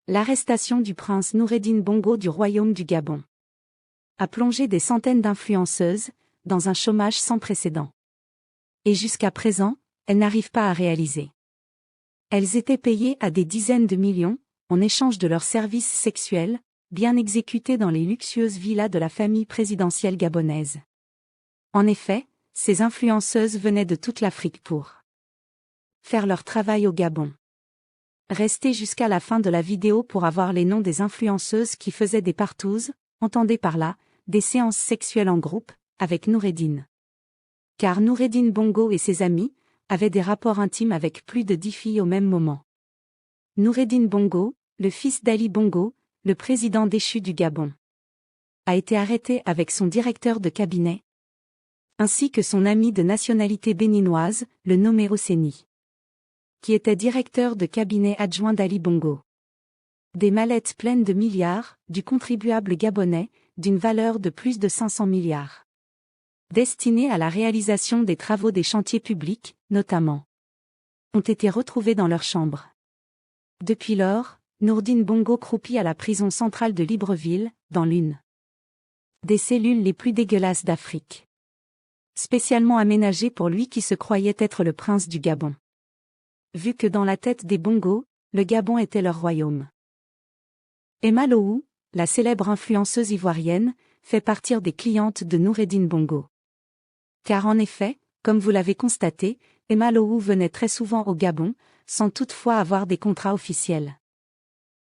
L'arrestation du prince Noureddine Bongo du royaume du Gabon a plongé des centaines d'influenceuses dans un chômage sans précédent. Et jusqu'à présent, elles n'arrivent pas à réaliser. Elles étaient payées à des dizaines de millions, en échange de leurs services sexuels, bien exécutés dans les luxueuses villas de la famille présidentielle gabonaise. En effet, ces influenceuses venaient de toute l'Afrique pour faire leur travail au Gabon. Restez jusqu'à la fin de la vidéo pour avoir les noms des influenceuses qui faisaient des partouzes, entendez par là, des séances sexuelles en groupe, avec Noureddine. Car Noureddine Bongo et ses amis avaient des rapports intimes avec plus de 10 filles au même moment. Noureddine Bongo, le fils d'Ali Bongo, le président déchu du Gabon, a été arrêté avec son directeur de cabinet, ainsi que son ami de nationalité béninoise, le nommé Oseni, qui était directeur de cabinet adjoint d'Ali Bongo. Des mallettes pleines de milliards, du contribuable gabonais, d'une valeur de plus de 500 milliards. Destinées à la réalisation des travaux des chantiers publics, notamment, ont été retrouvées dans leur chambre. Depuis lors, Noureddine Bongo croupit à la prison centrale de Libreville, dans l'une des cellules les plus dégueulasses d'Afrique. Spécialement aménagée pour lui qui se croyait être le prince du Gabon. Vu que dans la tête des Bongo, le Gabon était leur royaume. Emma Lohou, la célèbre influenceuse ivoirienne, fait partie des clientes de Noureddine Bongo. Car en effet, comme vous l'avez constaté, Emma Lohou venait très souvent au Gabon, sans toutefois avoir des contrats officiels.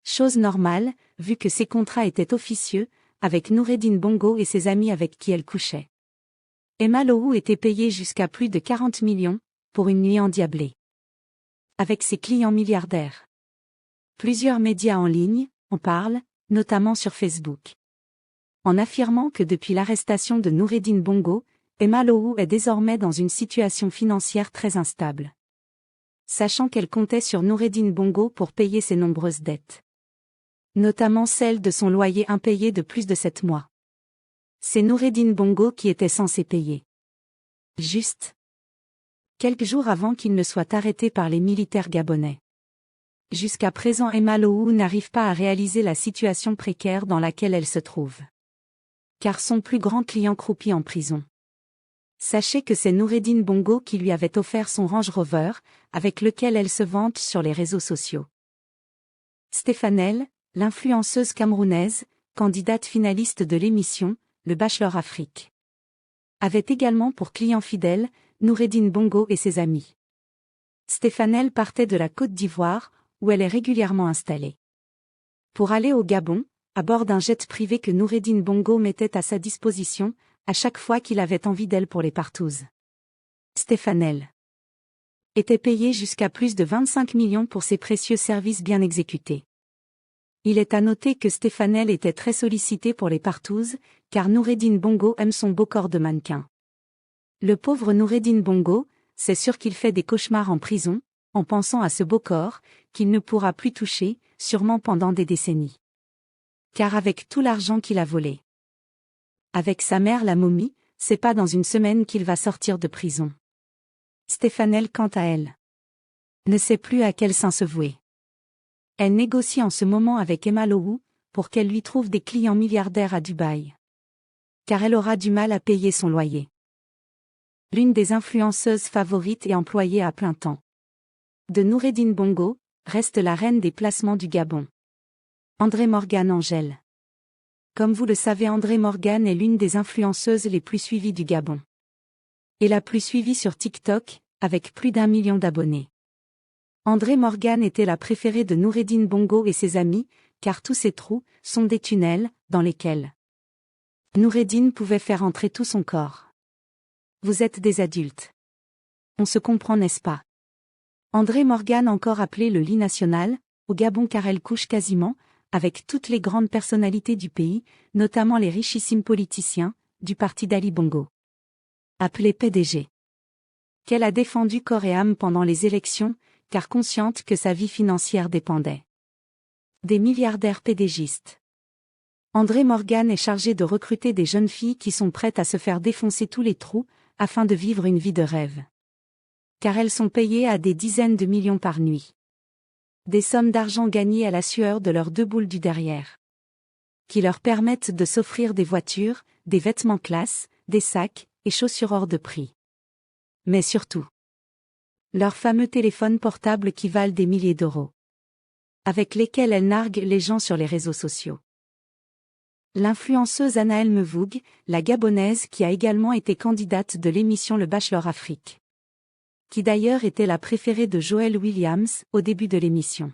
Chose normale, vu que ces contrats étaient officieux, avec Noureddine Bongo et ses amis avec qui elle couchait. Emma Lohou était payée jusqu'à plus de 40 millions, pour une nuit endiablée. Avec ses clients milliardaires. Plusieurs médias en ligne en parlent, notamment sur Facebook. En affirmant que depuis l'arrestation de Noureddine Bongo, Emma Lohou est désormais dans une situation financière très instable. Sachant qu'elle comptait sur Noureddine Bongo pour payer ses nombreuses dettes. Notamment celle de son loyer impayé de plus de 7 mois. C'est Noureddine Bongo qui était censé payer. Juste quelques jours avant qu'il ne soit arrêté par les militaires gabonais. Jusqu'à présent Emma Lohou n'arrive pas à réaliser la situation précaire dans laquelle elle se trouve. Car son plus grand client croupit en prison. Sachez que c'est Noureddine Bongo qui lui avait offert son Range Rover, avec lequel elle se vante sur les réseaux sociaux. Stéphanelle, l'influenceuse camerounaise, candidate finaliste de l'émission, Le Bachelor Afrique, avait également pour client fidèle, Noureddine Bongo et ses amis. Stéphanelle partait de la Côte d'Ivoire, où elle est régulièrement installée. Pour aller au Gabon, à bord d'un jet privé que Noureddine Bongo mettait à sa disposition, à chaque fois qu'il avait envie d'elle pour les partouzes. Stéphanelle était payée jusqu'à plus de 25 millions pour ses précieux services bien exécutés. Il est à noter que Stéphanelle était très sollicitée pour les partouzes, car Noureddine Bongo aime son beau corps de mannequin. Le pauvre Noureddine Bongo, c'est sûr qu'il fait des cauchemars en prison, en pensant à ce beau corps, qu'il ne pourra plus toucher, sûrement pendant des décennies. Car avec tout l'argent qu'il a volé. Avec sa mère la momie, c'est pas dans une semaine qu'il va sortir de prison. Stéphanelle quant à elle ne sait plus à quel saint se vouer. Elle négocie en ce moment avec Emma Lohou, pour qu'elle lui trouve des clients milliardaires à Dubaï. Car elle aura du mal à payer son loyer. L'une des influenceuses favorites et employée à plein temps de Noureddine Bongo, reste la reine des placements du Gabon. André Morgan Angèle. Comme vous le savez, André Morgan est l'une des influenceuses les plus suivies du Gabon. Et la plus suivie sur TikTok, avec plus d'1 million d'abonnés. André Morgan était la préférée de Noureddine Bongo et ses amis, car tous ces trous sont des tunnels, dans lesquels Noureddine pouvait faire entrer tout son corps. Vous êtes des adultes. On se comprend, n'est-ce pas? André Morgan, encore appelé le lit national, au Gabon car elle couche quasiment, avec toutes les grandes personnalités du pays, notamment les richissimes politiciens, du parti d'Ali Bongo. Appelé PDG. Qu'elle a défendu corps et âme pendant les élections, car consciente que sa vie financière dépendait des milliardaires pédégistes. André Morgan est chargé de recruter des jeunes filles qui sont prêtes à se faire défoncer tous les trous, afin de vivre une vie de rêve. Car elles sont payées à des dizaines de millions par nuit. Des sommes d'argent gagnées à la sueur de leurs deux boules du derrière. Qui leur permettent de s'offrir des voitures, des vêtements classe, des sacs, et chaussures hors de prix. Mais surtout, leurs fameux téléphones portables qui valent des milliers d'euros. Avec lesquels elles narguent les gens sur les réseaux sociaux. L'influenceuse Anaëlle Mevougue, la Gabonaise qui a également été candidate de l'émission Le Bachelor Afrique. Qui d'ailleurs était la préférée de Joël Williams au début de l'émission.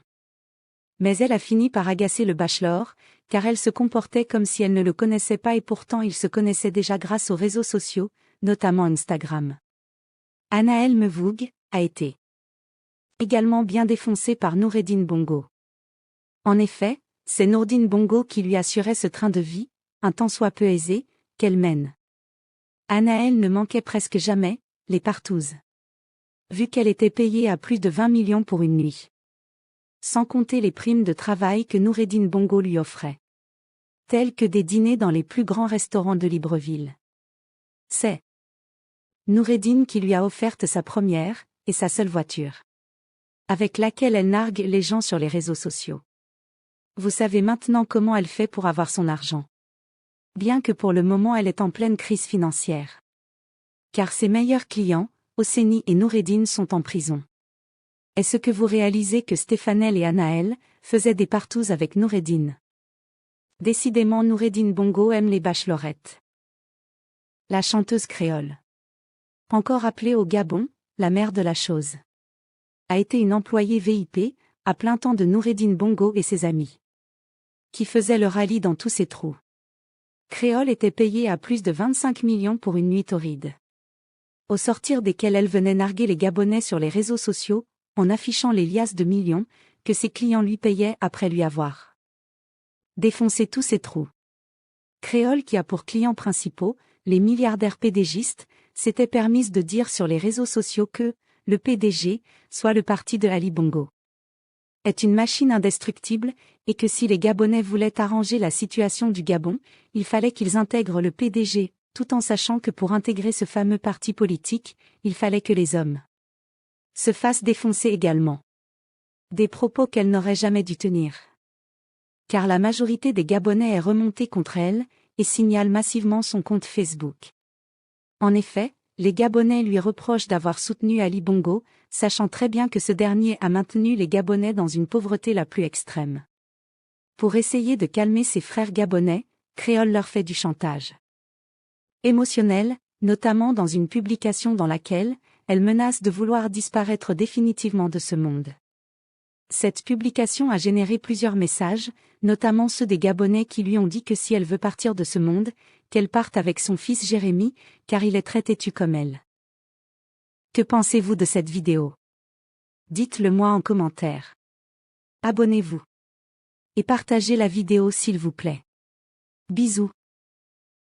Mais elle a fini par agacer le Bachelor, car elle se comportait comme si elle ne le connaissait pas et pourtant il se connaissait déjà grâce aux réseaux sociaux, notamment Instagram. Anaëlle Mevougue a été également bien défoncée par Noureddine Bongo. En effet, c'est Nourdine Bongo qui lui assurait ce train de vie, un tant soit peu aisé, qu'elle mène. Anaëlle ne manquait presque jamais, les partouzes. Vu qu'elle était payée à plus de 20 millions pour une nuit. Sans compter les primes de travail que Noureddine Bongo lui offrait. Tels que des dîners dans les plus grands restaurants de Libreville. C'est Noureddine qui lui a offerte sa première, et sa seule voiture. Avec laquelle elle nargue les gens sur les réseaux sociaux. Vous savez maintenant comment elle fait pour avoir son argent. Bien que pour le moment elle est en pleine crise financière. Car ses meilleurs clients, Ossénie et Noureddine sont en prison. Est-ce que vous réalisez que Stéphanelle et Anaëlle faisaient des partouzes avec Noureddine? Décidément Noureddine Bongo aime les bachelorettes. La chanteuse créole. Encore appelée au Gabon, la mère de la chose. A été une employée VIP, à plein temps de Noureddine Bongo et ses amis. Qui faisait le rallye dans tous ses trous. Créole était payée à plus de 25 millions pour une nuit torride. Au sortir desquelles elle venait narguer les Gabonais sur les réseaux sociaux, en affichant les liasses de millions, que ses clients lui payaient après lui avoir défoncé tous ses trous. Créole qui a pour clients principaux, les milliardaires PDGistes, s'était permise de dire sur les réseaux sociaux que, le PDG, soit le parti de Ali Bongo, est une machine indestructible, et que si les Gabonais voulaient arranger la situation du Gabon, il fallait qu'ils intègrent le PDG, tout en sachant que pour intégrer ce fameux parti politique, il fallait que les hommes se fassent défoncer également. Des propos qu'elle n'aurait jamais dû tenir. Car la majorité des Gabonais est remontée contre elle, et signale massivement son compte Facebook. En effet, les Gabonais lui reprochent d'avoir soutenu Ali Bongo, sachant très bien que ce dernier a maintenu les Gabonais dans une pauvreté la plus extrême. Pour essayer de calmer ses frères gabonais, Créole leur fait du chantage émotionnel, notamment dans une publication dans laquelle elle menace de vouloir disparaître définitivement de ce monde. Cette publication a généré plusieurs messages, notamment ceux des Gabonais qui lui ont dit que si elle veut partir de ce monde, qu'elle parte avec son fils Jérémy, car il est très têtu comme elle. Que pensez-vous de cette vidéo? Dites-le moi en commentaire. Abonnez-vous. Et partagez la vidéo s'il vous plaît. Bisous.